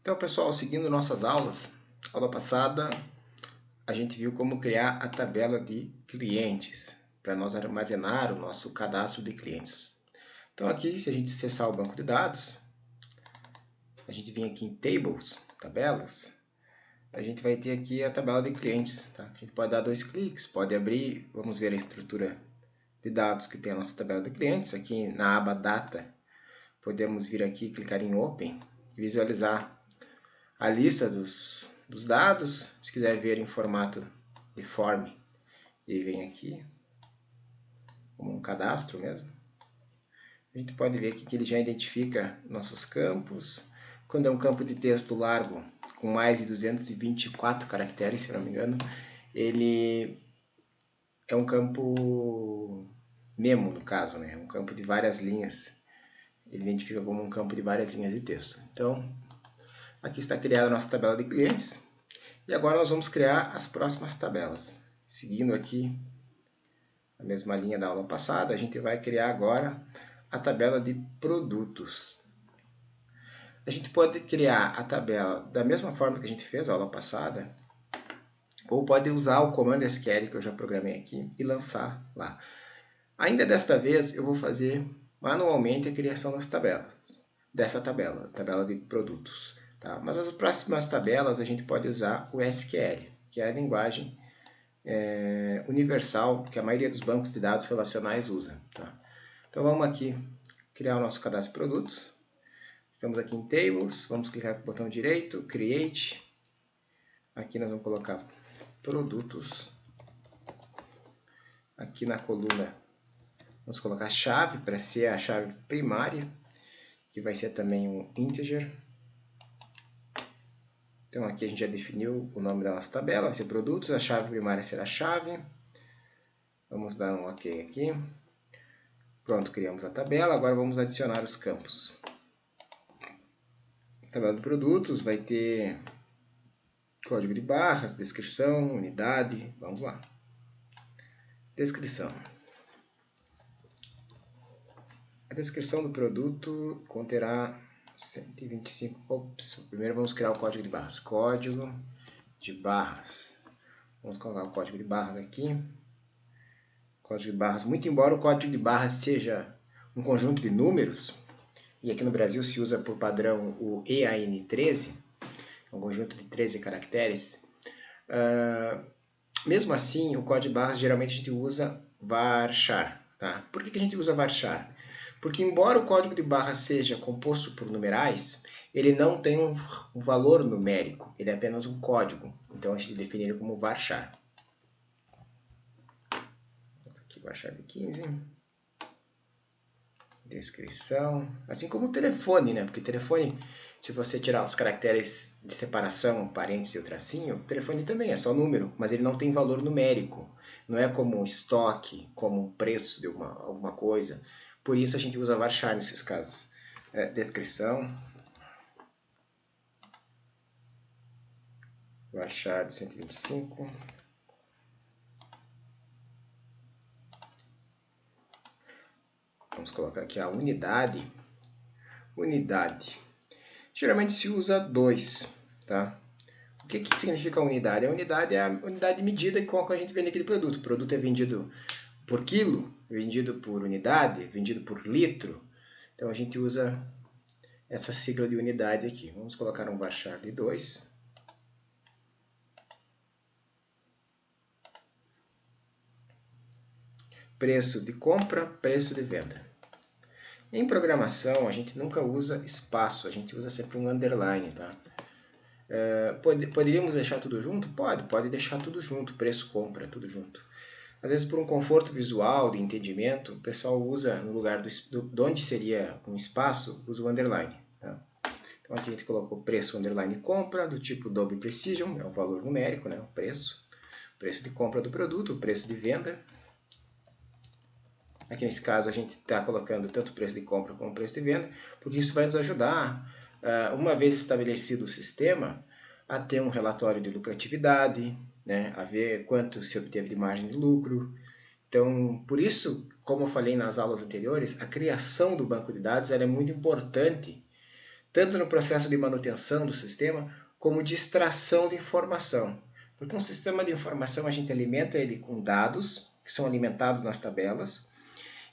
Então, pessoal, seguindo nossas aulas, aula passada a gente viu como criar a tabela de clientes para nós armazenar o nosso cadastro de clientes. Então, aqui, se a gente acessar o banco de dados, a gente vem aqui em Tables, tabelas, a gente vai ter aqui a tabela de clientes. Tá? A gente pode dar 2 cliques, pode abrir, vamos ver a estrutura de dados que tem a nossa tabela de clientes. Aqui na aba Data, podemos vir aqui, clicar em Open e visualizar a lista dos dados. Se quiser ver em formato de form, ele vem aqui como um cadastro mesmo. A gente pode ver aqui que ele já identifica nossos campos. Quando é um campo de texto largo, com mais de 224 caracteres, se não me engano, ele é um campo memo, no caso, né? Um campo de várias linhas. Ele identifica como um campo de várias linhas de texto. Então, aqui está criada a nossa tabela de clientes. E agora nós vamos criar as próximas tabelas. Seguindo aqui a mesma linha da aula passada, a gente vai criar agora a tabela de produtos. A gente pode criar a tabela da mesma forma que a gente fez a aula passada, ou pode usar o comando SQL que eu já programei aqui e lançar lá. Ainda desta vez eu vou fazer manualmente a criação das tabelas, dessa tabela, tabela de produtos. Tá? Mas as próximas tabelas a gente pode usar o SQL, que é a linguagem universal que a maioria dos bancos de dados relacionais usa. Tá? Então vamos aqui criar o nosso cadastro de produtos. Estamos aqui em Tables, vamos clicar com o botão direito, Create. Aqui nós vamos colocar produtos. Aqui na coluna vamos colocar chave para ser a chave primária, que vai ser também um integer. Então aqui a gente já definiu o nome da nossa tabela, vai ser produtos, a chave primária será chave. Vamos dar um OK aqui. Pronto, criamos a tabela, agora vamos adicionar os campos. A tabela de produtos vai ter código de barras, descrição, unidade, vamos lá. Descrição. A descrição do produto conterá 125. Ops, primeiro vamos criar o código de barras. Código de barras. Vamos colocar o código de barras aqui. Código de barras. Muito embora o código de barras seja um conjunto de números, e aqui no Brasil se usa por padrão o EAN13, um conjunto de 13 caracteres, mesmo assim, o código de barras geralmente a gente usa varchar. Tá? Por que a gente usa varchar? Porque embora o código de barras seja composto por numerais, ele não tem um valor numérico, ele é apenas um código. Então a gente define ele como varchar. Aqui varchar de 15. Descrição. Assim como o telefone, né? Porque o telefone, se você tirar os caracteres de separação, parênteses e o tracinho, o telefone também é só número, mas ele não tem valor numérico. Não é como um estoque, como um preço de alguma coisa. Por isso a gente usa varchar nesses casos. Descrição. Varchar de 125. Vamos colocar aqui a unidade. Unidade. Geralmente se usa 2, tá? O que significa a unidade? A unidade é a unidade de medida com a que a gente vende aquele produto. O produto é vendido por quilo, vendido por unidade, vendido por litro. Então a gente usa essa sigla de unidade aqui. Vamos colocar um varchar de 2. Preço de compra, preço de venda. Em programação, a gente nunca usa espaço, a gente usa sempre um underline, tá? Poderíamos deixar tudo junto? Pode deixar tudo junto, preço, compra, tudo junto. Às vezes, por um conforto visual, de entendimento, o pessoal usa, no lugar de onde seria um espaço, usa o underline. Tá? Então, aqui a gente colocou preço, underline, compra, do tipo Double Precision, é o valor numérico, né? O preço de compra do produto, o preço de venda. Aqui nesse caso a gente está colocando tanto o preço de compra como o preço de venda, porque isso vai nos ajudar, uma vez estabelecido o sistema, a ter um relatório de lucratividade, né, a ver quanto se obteve de margem de lucro. Então, por isso, como eu falei nas aulas anteriores, a criação do banco de dados é muito importante, tanto no processo de manutenção do sistema, como de extração de informação. Porque um sistema de informação a gente alimenta ele com dados, que são alimentados nas tabelas,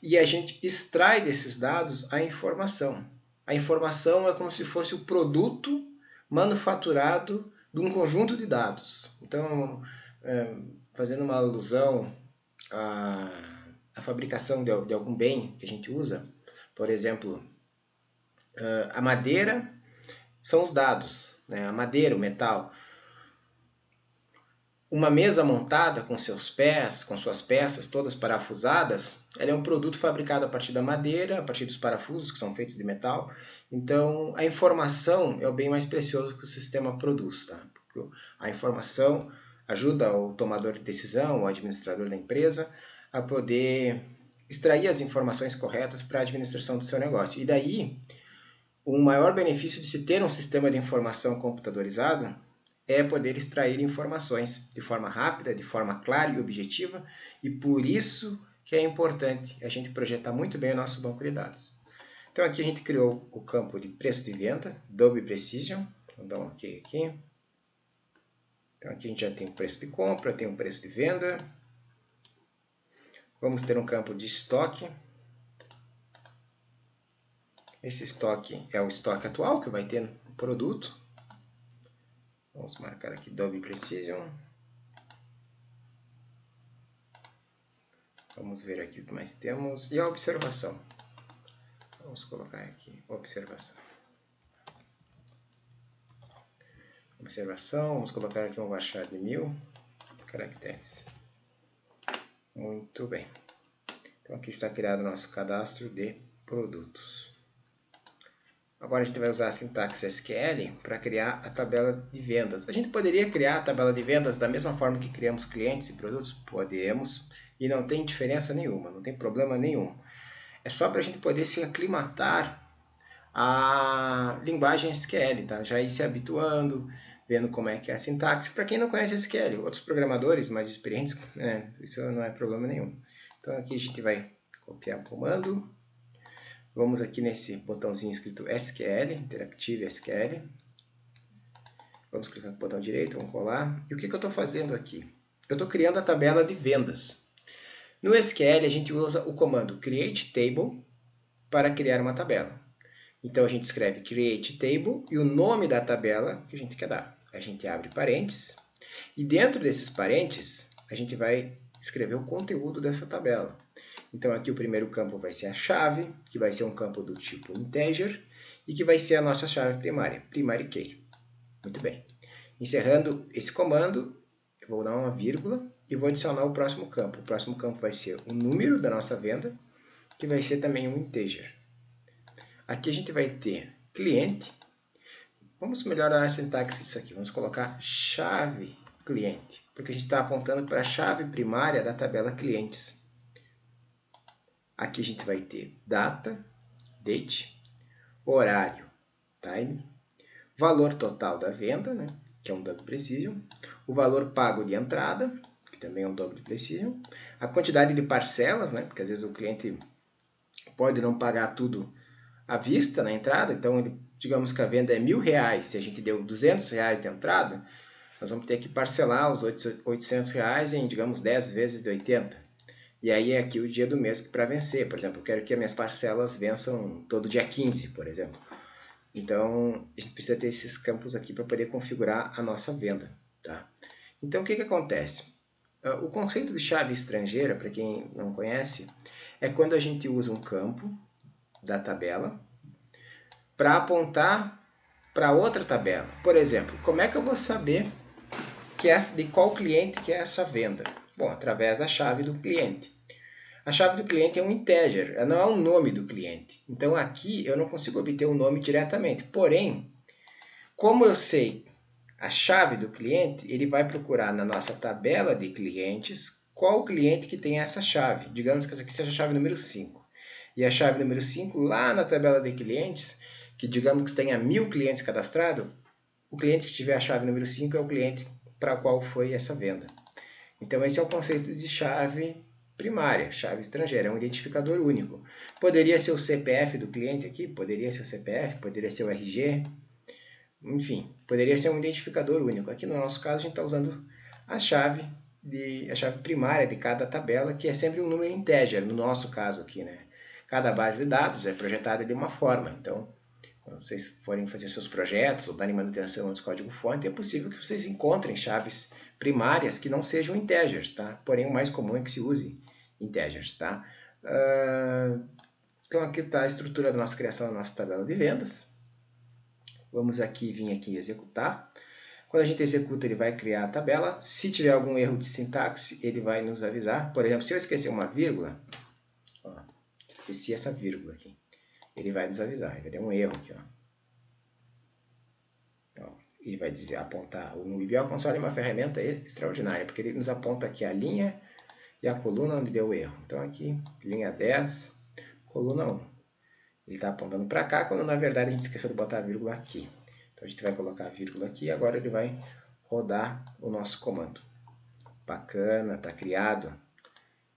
e a gente extrai desses dados a informação. A informação é como se fosse o produto manufaturado de um conjunto de dados. Então, fazendo uma alusão à fabricação de algum bem que a gente usa, por exemplo, a madeira são os dados, né? A madeira, o metal. Uma mesa montada com seus pés, com suas peças todas parafusadas, ela é um produto fabricado a partir da madeira, a partir dos parafusos que são feitos de metal. Então, a informação é o bem mais precioso que o sistema produz. Tá? Porque a informação ajuda o tomador de decisão, o administrador da empresa, a poder extrair as informações corretas para a administração do seu negócio. E daí, o maior benefício de se ter um sistema de informação computadorizado é poder extrair informações de forma rápida, de forma clara e objetiva, e por isso que é importante a gente projetar muito bem o nosso banco de dados. Então aqui a gente criou o campo de preço de venda, Double Precision, vou dar um OK aqui. Então aqui a gente já tem o preço de compra, tem o preço de venda. Vamos ter um campo de estoque. Esse estoque é o estoque atual que vai ter no produto. Vamos marcar aqui Double Precision. Vamos ver aqui o que mais temos. E a observação. Vamos colocar aqui observação. Observação, vamos colocar aqui um varchar de 1000 caracteres. Muito bem. Então aqui está criado o nosso cadastro de produtos. Agora a gente vai usar a sintaxe SQL para criar a tabela de vendas. A gente poderia criar a tabela de vendas da mesma forma que criamos clientes e produtos? Podemos, e não tem diferença nenhuma, não tem problema nenhum. É só para a gente poder se aclimatar à linguagem SQL, tá? Já ir se habituando, vendo como é que é a sintaxe. Para quem não conhece SQL, outros programadores mais experientes, isso não é problema nenhum. Então aqui a gente vai copiar o comando. Vamos aqui nesse botãozinho escrito SQL, Interactive SQL. Vamos clicar no botão direito, vamos colar. E o que eu estou fazendo aqui? Eu estou criando a tabela de vendas. No SQL a gente usa o comando create table para criar uma tabela. Então a gente escreve create table e o nome da tabela que a gente quer dar. A gente abre parênteses e dentro desses parênteses a gente vai escrever o conteúdo dessa tabela. Então aqui o primeiro campo vai ser a chave, que vai ser um campo do tipo integer e que vai ser a nossa chave primária, primary key. Muito bem. Encerrando esse comando, eu vou dar uma vírgula e vou adicionar o próximo campo. O próximo campo vai ser o número da nossa venda, que vai ser também um integer. Aqui a gente vai ter cliente. Vamos melhorar a sintaxe disso aqui. Vamos colocar chave cliente, porque a gente está apontando para a chave primária da tabela clientes. Aqui a gente vai ter data, date, horário, time, valor total da venda, né, que é um Double Precision, o valor pago de entrada, que também é um Double Precision, a quantidade de parcelas, né, porque às vezes o cliente pode não pagar tudo à vista na entrada, então digamos que a venda é R$1.000, se a gente deu R$200 de entrada, nós vamos ter que parcelar os R$800 em, digamos, 10 vezes de 80. E aí é aqui o dia do mês para vencer. Por exemplo, eu quero que as minhas parcelas vençam todo dia 15, por exemplo. Então, a gente precisa ter esses campos aqui para poder configurar a nossa venda. Tá? Então, o que acontece? O conceito de chave estrangeira, para quem não conhece, é quando a gente usa um campo da tabela para apontar para outra tabela. Por exemplo, como é que eu vou saber de qual cliente que é essa venda? Bom, através da chave do cliente. A chave do cliente é um integer, ela não é o nome do cliente. Então aqui eu não consigo obter o nome diretamente. Porém, como eu sei a chave do cliente, ele vai procurar na nossa tabela de clientes qual cliente que tem essa chave. Digamos que essa aqui seja a chave número 5. E a chave número 5 lá na tabela de clientes, que digamos que tenha 1000 clientes cadastrados, o cliente que tiver a chave número 5 é o cliente para qual foi essa venda. Então esse é o conceito de chave primária, chave estrangeira, é um identificador único. Poderia ser o CPF do cliente aqui, poderia ser o CPF, poderia ser o RG, enfim, poderia ser um identificador único. Aqui no nosso caso a gente está usando a chave primária de cada tabela, que é sempre um número integer, no nosso caso aqui, né? Cada base de dados é projetada de uma forma, então quando vocês forem fazer seus projetos ou darem manutenção de código-fonte, é possível que vocês encontrem chaves primárias que não sejam integers, tá? Porém, o mais comum é que se use integers, tá? Então, aqui está a estrutura da nossa criação da nossa tabela de vendas. Vamos vir aqui executar. Quando a gente executa, ele vai criar a tabela. Se tiver algum erro de sintaxe, ele vai nos avisar. Por exemplo, se eu esquecer uma vírgula, ó, esqueci essa vírgula aqui, ele vai nos avisar, ele vai ter um erro aqui, ó. Ele vai dizer, apontar, o IBL Console é uma ferramenta extraordinária, porque ele nos aponta aqui a linha e a coluna onde deu o erro. Então aqui, linha 10, coluna 1. Ele está apontando para cá, quando na verdade a gente esqueceu de botar a vírgula aqui. Então a gente vai colocar a vírgula aqui e agora ele vai rodar o nosso comando. Bacana, está criado.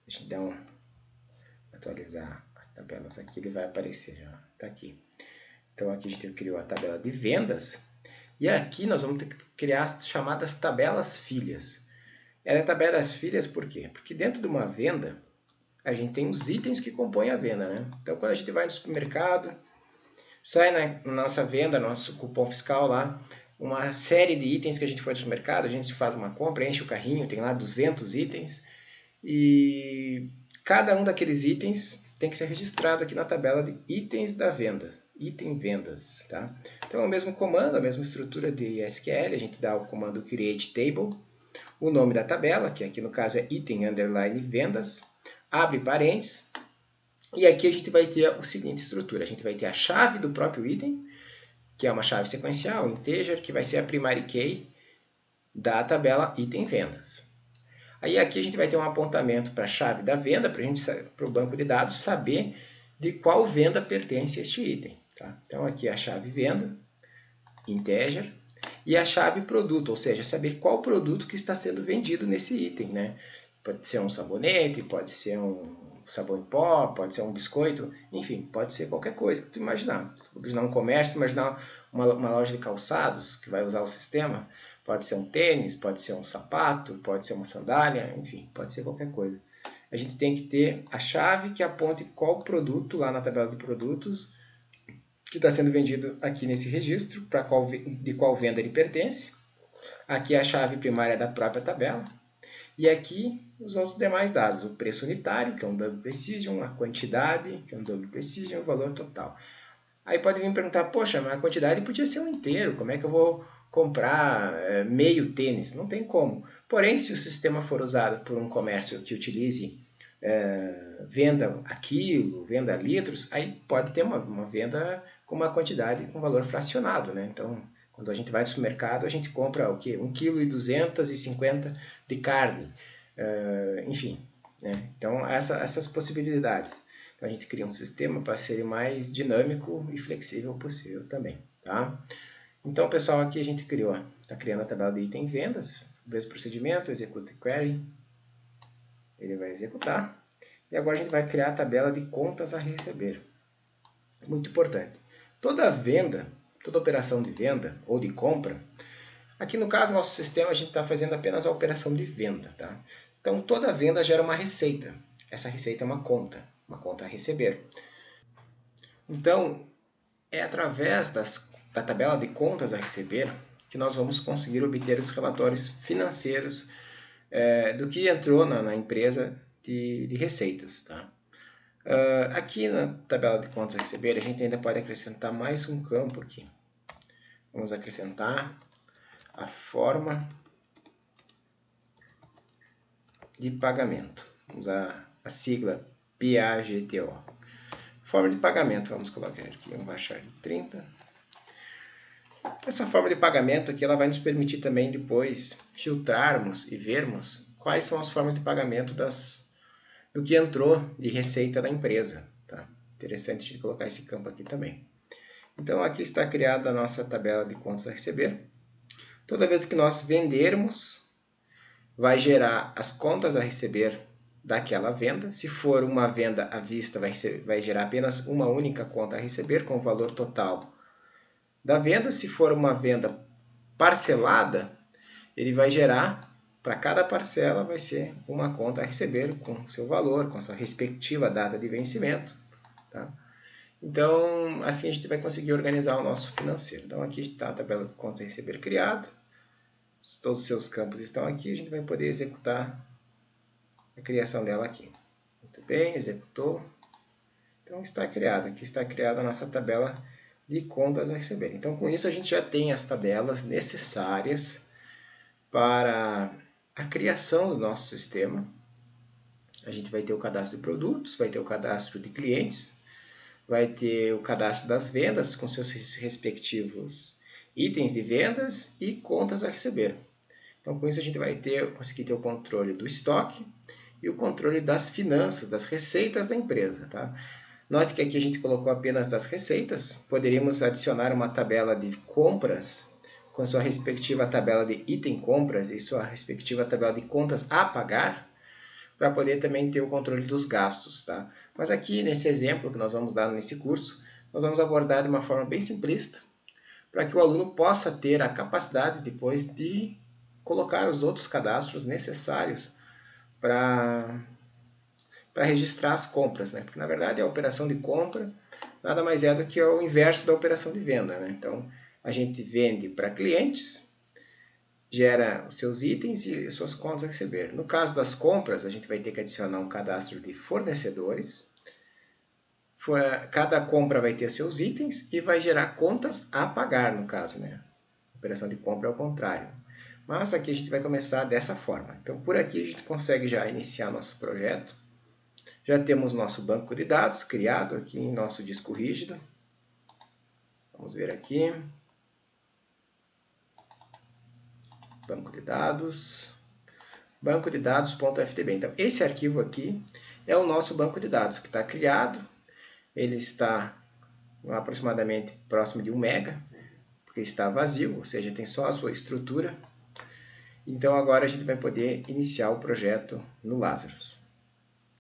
Deixa eu dar atualizar as tabelas aqui, ele vai aparecer já. Está aqui. Então aqui a gente criou a tabela de vendas. E aqui nós vamos ter que criar as chamadas tabelas filhas. Ela é tabelas filhas por quê? Porque dentro de uma venda, a gente tem os itens que compõem a venda, né? Então, quando a gente vai no supermercado, sai na nossa venda, nosso cupom fiscal lá, uma série de itens que a gente foi no supermercado, a gente faz uma compra, enche o carrinho, tem lá 200 itens, e cada um daqueles itens tem que ser registrado aqui na tabela de itens da venda. Item vendas, tá? Então é o mesmo comando, a mesma estrutura de SQL, a gente dá o comando create table, o nome da tabela, que aqui no caso é item underline vendas, abre parênteses, e aqui a gente vai ter a seguinte estrutura, a gente vai ter a chave do próprio item, que é uma chave sequencial, integer, que vai ser a primary key da tabela item vendas. Aí aqui a gente vai ter um apontamento para a chave da venda, para o banco de dados saber de qual venda pertence este item. Tá? Então aqui é a chave venda, integer, e a chave produto, ou seja, saber qual produto que está sendo vendido nesse item. Né? Pode ser um sabonete, pode ser um sabão em pó, pode ser um biscoito, enfim, pode ser qualquer coisa que tu imaginar. Imaginar um comércio, imaginar uma loja de calçados que vai usar o sistema, pode ser um tênis, pode ser um sapato, pode ser uma sandália, enfim, pode ser qualquer coisa. A gente tem que ter a chave que aponte qual produto lá na tabela de produtos que está sendo vendido aqui nesse registro, de qual venda ele pertence. Aqui é a chave primária da própria tabela. E aqui os outros demais dados, o preço unitário, que é um double precision, a quantidade, que é um double precision, e o valor total. Aí pode vir perguntar, poxa, mas a quantidade podia ser um inteiro, como é que eu vou comprar meio tênis? Não tem como. Porém, se o sistema for usado por um comércio que utilize venda a quilo, venda a litros, aí pode ter uma venda com uma quantidade com valor fracionado, né? Então, quando a gente vai no supermercado, a gente compra o quê? 1,250 kg de carne, enfim, né? Então, essas possibilidades. Então, a gente cria um sistema para ser o mais dinâmico e flexível possível também, tá? Então, pessoal, aqui a gente está criando a tabela de item vendas, mesmo procedimento, execute query, ele vai executar, e agora a gente vai criar a tabela de contas a receber. Muito importante. Toda venda, toda operação de venda ou de compra, aqui no caso, nosso sistema, a gente está fazendo apenas a operação de venda, tá? Então, toda venda gera uma receita. Essa receita é uma conta a receber. Então, é através da tabela de contas a receber que nós vamos conseguir obter os relatórios financeiros do que entrou na empresa de receitas, tá? Aqui na tabela de contas a receber, a gente ainda pode acrescentar mais um campo aqui. Vamos acrescentar a forma de pagamento. Vamos usar a sigla PAGTO. Forma de pagamento, vamos colocar aqui, vamos baixar de 30. Essa forma de pagamento aqui, ela vai nos permitir também depois filtrarmos e vermos quais são as formas de pagamento do que entrou de receita da empresa. Tá? Interessante a gente colocar esse campo aqui também. Então, aqui está criada a nossa tabela de contas a receber. Toda vez que nós vendermos, vai gerar as contas a receber daquela venda. Se for uma venda à vista, vai gerar apenas uma única conta a receber com o valor total da venda. Se for uma venda parcelada, ele vai gerar, para cada parcela, vai ser uma conta a receber com seu valor, com sua respectiva data de vencimento. Tá? Então, assim a gente vai conseguir organizar o nosso financeiro. Então, aqui está a tabela de contas a receber criado. Todos os seus campos estão aqui. A gente vai poder executar a criação dela aqui. Muito bem, executou. Então, está criada. Aqui está criada a nossa tabela de contas a receber. Então, com isso, a gente já tem as tabelas necessárias para a criação do nosso sistema. A gente vai ter o cadastro de produtos, vai ter o cadastro de clientes, vai ter o cadastro das vendas com seus respectivos itens de vendas e contas a receber. Então, com isso, a gente vai conseguir ter o controle do estoque e o controle das finanças, das receitas da empresa. Tá? Note que aqui a gente colocou apenas das receitas. Poderíamos adicionar uma tabela de compras com sua respectiva tabela de item compras e sua respectiva tabela de contas a pagar, para poder também ter o controle dos gastos. Tá? Mas aqui, nesse exemplo que nós vamos dar nesse curso, nós vamos abordar de uma forma bem simplista, para que o aluno possa ter a capacidade depois de colocar os outros cadastros necessários para registrar as compras, né? Porque na verdade a operação de compra nada mais é do que o inverso da operação de venda, né? Então a gente vende para clientes, gera os seus itens e suas contas a receber. No caso das compras, a gente vai ter que adicionar um cadastro de fornecedores. Cada compra vai ter seus itens e vai gerar contas a pagar, no caso, né? A operação de compra é o contrário. Mas aqui a gente vai começar dessa forma. Então, por aqui a gente consegue já iniciar nosso projeto. Já temos nosso banco de dados criado aqui em nosso disco rígido. Vamos ver aqui. Banco de dados. Banco de dados.ftb. Então, esse arquivo aqui é o nosso banco de dados que está criado. Ele está aproximadamente próximo de 1 mega, porque está vazio, ou seja, tem só a sua estrutura. Então, agora a gente vai poder iniciar o projeto no Lazarus.